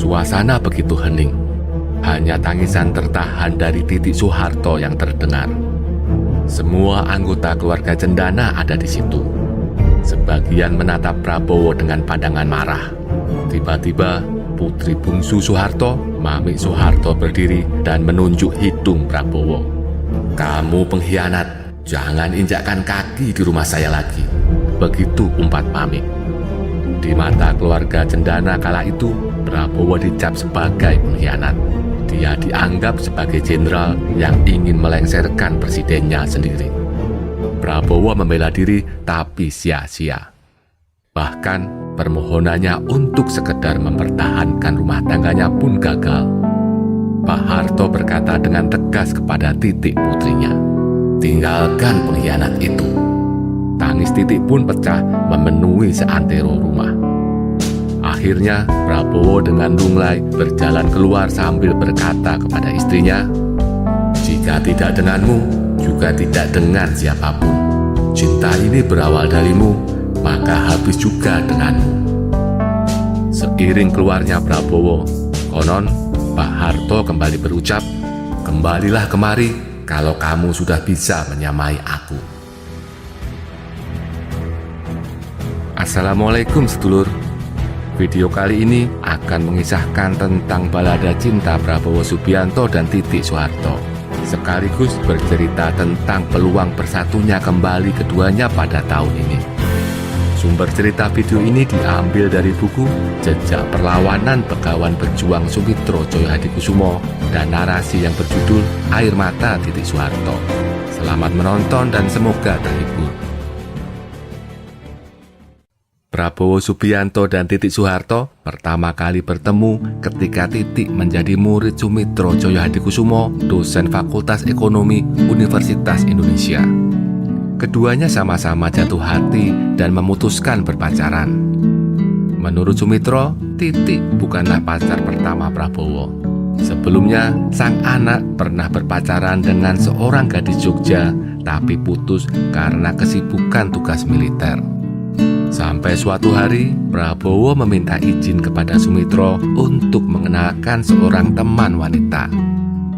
Suasana begitu hening. Hanya tangisan tertahan dari Titik Soeharto yang terdengar. Semua anggota keluarga cendana ada di situ. Sebagian menatap Prabowo dengan pandangan marah. Tiba-tiba, putri bungsu Soeharto, Mami Soeharto berdiri dan menunjuk hidung Prabowo. "Kamu pengkhianat, jangan injakkan kaki di rumah saya lagi." Begitu umpat Mami. Di mata keluarga cendana kala itu, Prabowo dicap sebagai pengkhianat. Dia dianggap sebagai jenderal yang ingin melengsarkan presidennya sendiri. Prabowo membela diri tapi sia-sia. Bahkan permohonannya untuk sekedar mempertahankan rumah tangganya pun gagal. Pak Harto berkata dengan tegas kepada Titik putrinya, "Tinggalkan pengkhianat itu." Tangis Titik pun pecah memenuhi seantero rumah. Akhirnya Prabowo dengan lunglai berjalan keluar sambil berkata kepada istrinya, "Jika tidak denganmu, juga tidak dengan siapapun. Cinta ini berawal darimu, maka habis juga denganmu." Seiring keluarnya Prabowo, konon Pak Harto kembali berucap, "Kembalilah kemari kalau kamu sudah bisa menyamai aku." Assalamualaikum sedulur. Video kali ini akan mengisahkan tentang balada cinta Prabowo Subianto dan Titik Soeharto, sekaligus bercerita tentang peluang bersatunya kembali keduanya pada tahun ini. Sumber cerita video ini diambil dari buku Jejak Perlawanan Begawan Berjuang Sumitro Djoyohadikusumo dan narasi yang berjudul Air Mata Titik Soeharto. Selamat menonton dan semoga terhibur. Prabowo Subianto dan Titik Soeharto pertama kali bertemu ketika Titik menjadi murid Sumitro Djoyohadikusumo, dosen Fakultas Ekonomi Universitas Indonesia. Keduanya sama-sama jatuh hati dan memutuskan berpacaran. Menurut Sumitro, Titik bukanlah pacar pertama Prabowo. Sebelumnya, sang anak pernah berpacaran dengan seorang gadis Jogja, tapi putus karena kesibukan tugas militer. Sampai suatu hari, Prabowo meminta izin kepada Sumitro untuk mengenalkan seorang teman wanita.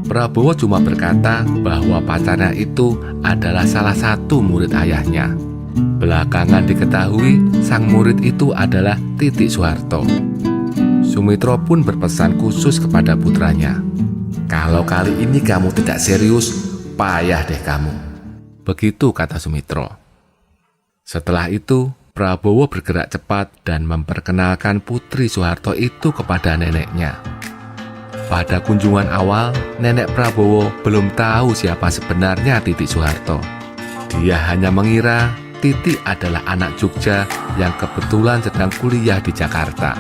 Prabowo cuma berkata bahwa pacarnya itu adalah salah satu murid ayahnya. Belakangan diketahui sang murid itu adalah Titik Soeharto. Sumitro pun berpesan khusus kepada putranya, "Kalau kali ini kamu tidak serius, payah deh kamu." Begitu kata Sumitro. Setelah itu, Prabowo bergerak cepat dan memperkenalkan putri Soeharto itu kepada neneknya. Pada kunjungan awal, nenek Prabowo belum tahu siapa sebenarnya Titik Soeharto. Dia hanya mengira Titik adalah anak Jogja yang kebetulan sedang kuliah di Jakarta.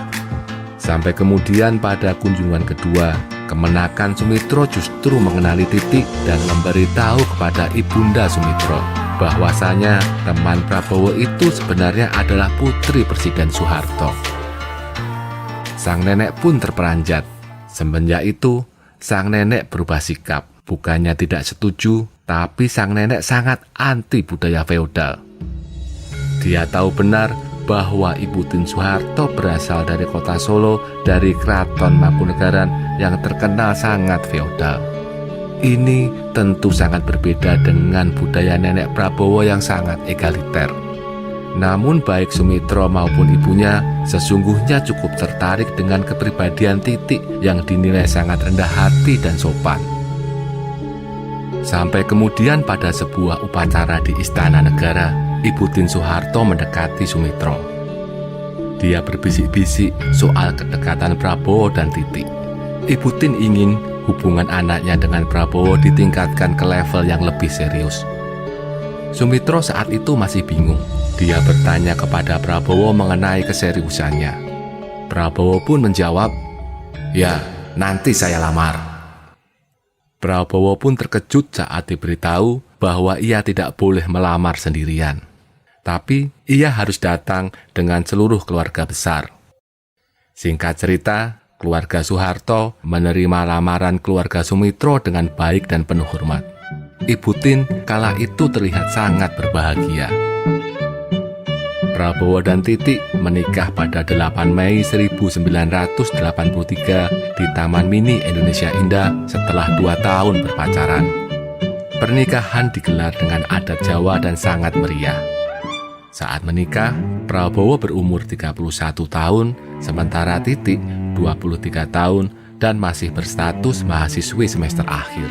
Sampai kemudian pada kunjungan kedua, kemenakan Sumitro justru mengenali Titik dan memberitahu kepada ibunda Sumitro bahwasanya teman Prabowo itu sebenarnya adalah putri Presiden Soeharto. Sang nenek pun terperanjat. Semenjak itu, sang nenek berubah sikap. Bukannya tidak setuju, tapi sang nenek sangat anti budaya feodal. Dia tahu benar bahwa Ibu Tien Soeharto berasal dari kota Solo, dari Keraton Mangkunegaran yang terkenal sangat feodal. Ini tentu sangat berbeda dengan budaya nenek Prabowo yang sangat egaliter. Namun baik Sumitro maupun ibunya sesungguhnya cukup tertarik dengan kepribadian Titik yang dinilai sangat rendah hati dan sopan. Sampai kemudian pada sebuah upacara di Istana Negara, Ibu Tien Soeharto mendekati Sumitro. Dia berbisik-bisik soal kedekatan Prabowo dan Titik. Ibu Tien ingin hubungan anaknya dengan Prabowo ditingkatkan ke level yang lebih serius. Sumitro saat itu masih bingung. Dia bertanya kepada Prabowo mengenai keseriusannya. Prabowo pun menjawab, "Ya, nanti saya lamar." Prabowo pun terkejut saat diberitahu bahwa ia tidak boleh melamar sendirian. Tapi ia harus datang dengan seluruh keluarga besar. Singkat cerita, keluarga Soeharto menerima lamaran keluarga Sumitro dengan baik dan penuh hormat. Ibu Tien kala itu terlihat sangat berbahagia. Prabowo dan Titik menikah pada 8 Mei 1983 di Taman Mini Indonesia Indah setelah 2 tahun berpacaran. Pernikahan digelar dengan adat Jawa dan sangat meriah. Saat menikah, Prabowo berumur 31 tahun, sementara Titik 23 tahun dan masih berstatus mahasiswi semester akhir.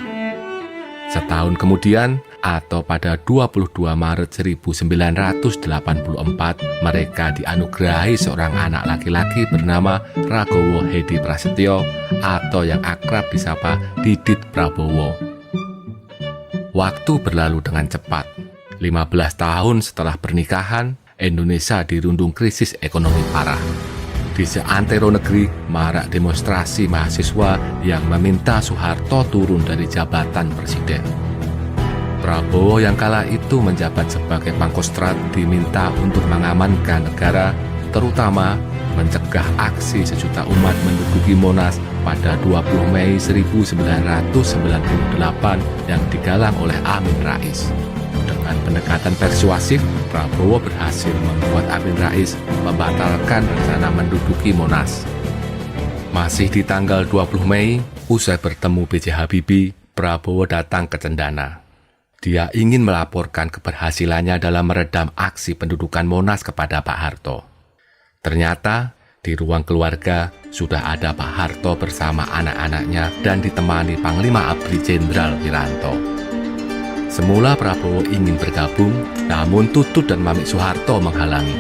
Setahun kemudian, atau pada 22 Maret 1984, mereka dianugerahi seorang anak laki-laki bernama Ragowo Hedi Prasetyo atau yang akrab disapa Didit Prabowo. Waktu berlalu dengan cepat. 15 tahun setelah pernikahan, Indonesia dirundung krisis ekonomi parah. Di seantero negeri, marak demonstrasi mahasiswa yang meminta Soeharto turun dari jabatan presiden. Prabowo yang kala itu menjabat sebagai Pangkostrat diminta untuk mengamankan negara, terutama mencegah aksi sejuta umat menduduki Monas pada 20 Mei 1998 yang digalang oleh Amin Rais. Dengan pendekatan persuasif, Prabowo berhasil membuat Amin Rais membatalkan rencana menduduki Monas. Masih di tanggal 20 Mei, usai bertemu B.J. Habibie, Prabowo datang ke Cendana. Dia ingin melaporkan keberhasilannya dalam meredam aksi pendudukan Monas kepada Pak Harto. Ternyata, di ruang keluarga sudah ada Pak Harto bersama anak-anaknya dan ditemani Panglima ABRI Jenderal Wiranto. Semula Prabowo ingin bergabung, namun Tutut dan Mamik Soeharto menghalangi.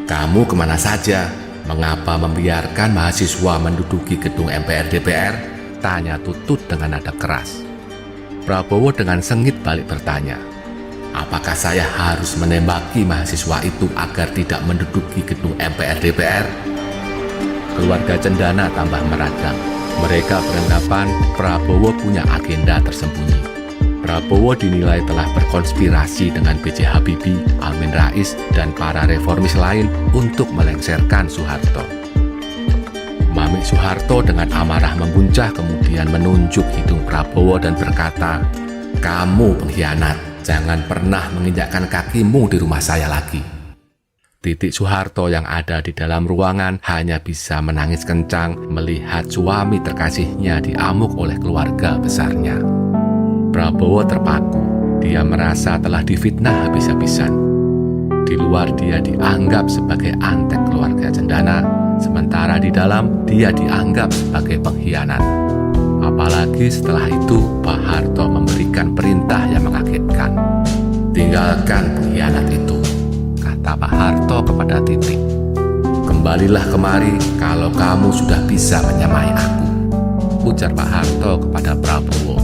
"Kamu kemana saja? Mengapa membiarkan mahasiswa menduduki gedung MPR DPR?" tanya Tutut dengan nada keras. Prabowo dengan sengit balik bertanya, "Apakah saya harus menembaki mahasiswa itu agar tidak menduduki gedung MPR DPR?" Keluarga Cendana tambah meradang. Mereka beranggapan Prabowo punya agenda tersembunyi. Prabowo dinilai telah berkonspirasi dengan B.J. Habibie, Amin Rais, dan para reformis lain untuk melengsarkan Soeharto. Mamik Soeharto dengan amarah membuncah kemudian menunjuk hidung Prabowo dan berkata, "Kamu pengkhianat, jangan pernah menginjakkan kakimu di rumah saya lagi." Titik Soeharto yang ada di dalam ruangan hanya bisa menangis kencang melihat suami terkasihnya diamuk oleh keluarga besarnya. Prabowo terpaku, dia merasa telah difitnah habis-habisan. Di luar dia dianggap sebagai antek keluarga Cendana, sementara di dalam dia dianggap sebagai pengkhianat. Apalagi setelah itu Pak Harto memberikan perintah yang mengagetkan. "Tinggalkan pengkhianat itu," kata Pak Harto kepada Titik. "Kembalilah kemari kalau kamu sudah bisa menyamai aku," ujar Pak Harto kepada Prabowo.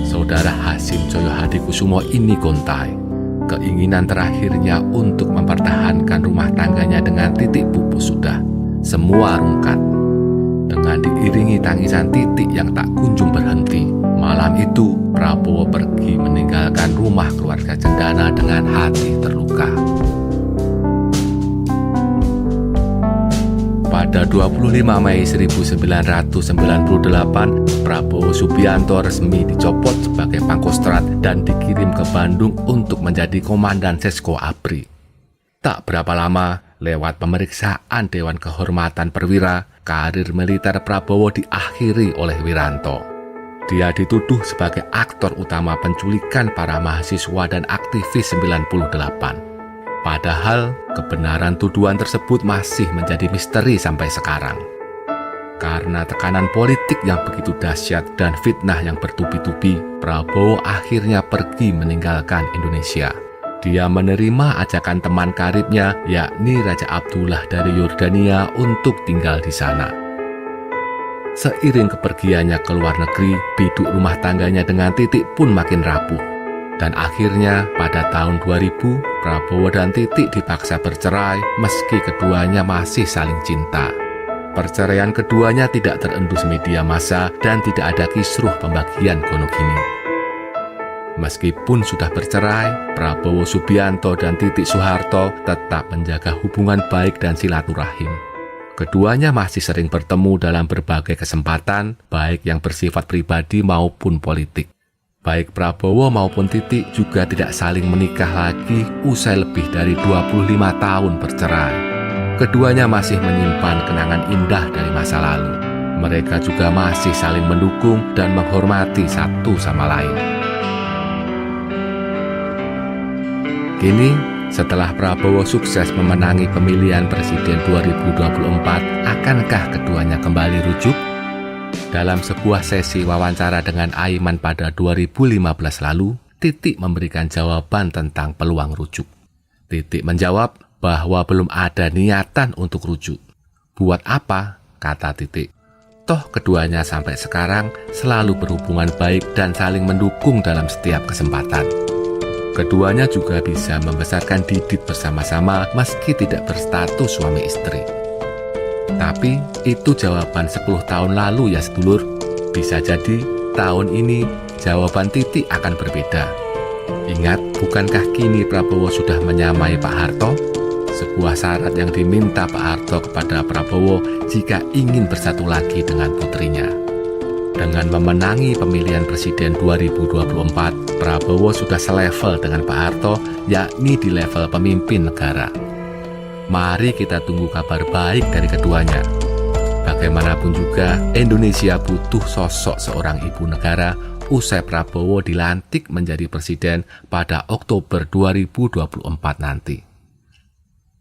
Saudara Hasim Joyo Hadikusumo ini gontai. Keinginan terakhirnya untuk mempertahankan rumah tangganya dengan Titik pupus sudah. Semua rungkat. Dengan diiringi tangisan Titik yang tak kunjung berhenti, malam itu Prabowo pergi meninggalkan rumah keluarga Cendana dengan hati terluka. Pada 25 Mei 1998, Prabowo Subianto resmi dicopot sebagai Pangkostrat dan dikirim ke Bandung untuk menjadi Komandan Sesko ABRI. Tak berapa lama, lewat pemeriksaan Dewan Kehormatan Perwira, karir militer Prabowo diakhiri oleh Wiranto. Dia dituduh sebagai aktor utama penculikan para mahasiswa dan aktivis 98. Padahal, kebenaran tuduhan tersebut masih menjadi misteri sampai sekarang. Karena tekanan politik yang begitu dahsyat dan fitnah yang bertubi-tubi, Prabowo akhirnya pergi meninggalkan Indonesia. Dia menerima ajakan teman karibnya, yakni Raja Abdullah dari Yordania, untuk tinggal di sana. Seiring kepergiannya ke luar negeri, biduk rumah tangganya dengan Titik pun makin rapuh. Dan akhirnya pada tahun 2000, Prabowo dan Titik dipaksa bercerai meski keduanya masih saling cinta. Perceraian keduanya tidak terendus media massa dan tidak ada kisruh pembagian gonogini. Meskipun sudah bercerai, Prabowo Subianto dan Titik Soeharto tetap menjaga hubungan baik dan silaturahim. Keduanya masih sering bertemu dalam berbagai kesempatan, baik yang bersifat pribadi maupun politik. Baik Prabowo maupun Titik juga tidak saling menikah lagi usai lebih dari 25 tahun bercerai. Keduanya masih menyimpan kenangan indah dari masa lalu. Mereka juga masih saling mendukung dan menghormati satu sama lain. Kini, setelah Prabowo sukses memenangi pemilihan presiden 2024, akankah keduanya kembali rujuk? Dalam sebuah sesi wawancara dengan Aiman pada 2015 lalu, Titik memberikan jawaban tentang peluang rujuk. Titik menjawab bahwa belum ada niatan untuk rujuk. Buat apa? Kata Titik. Toh keduanya sampai sekarang selalu berhubungan baik dan saling mendukung dalam setiap kesempatan. Keduanya juga bisa membesarkan Didit bersama-sama meski tidak berstatus suami istri. Tapi itu jawaban 10 tahun lalu ya sedulur. Bisa jadi tahun ini jawaban Titik akan berbeda. Ingat, bukankah kini Prabowo sudah menyamai Pak Harto? Sebuah syarat yang diminta Pak Harto kepada Prabowo jika ingin bersatu lagi dengan putrinya. Dengan memenangi pemilihan presiden 2024, Prabowo sudah selevel dengan Pak Harto, yakni di level pemimpin negara. Mari kita tunggu kabar baik dari keduanya. Bagaimanapun juga, Indonesia butuh sosok seorang ibu negara usai Prabowo dilantik menjadi presiden pada Oktober 2024 nanti.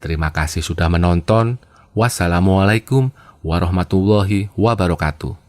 Terima kasih sudah menonton. Wassalamualaikum warahmatullahi wabarakatuh.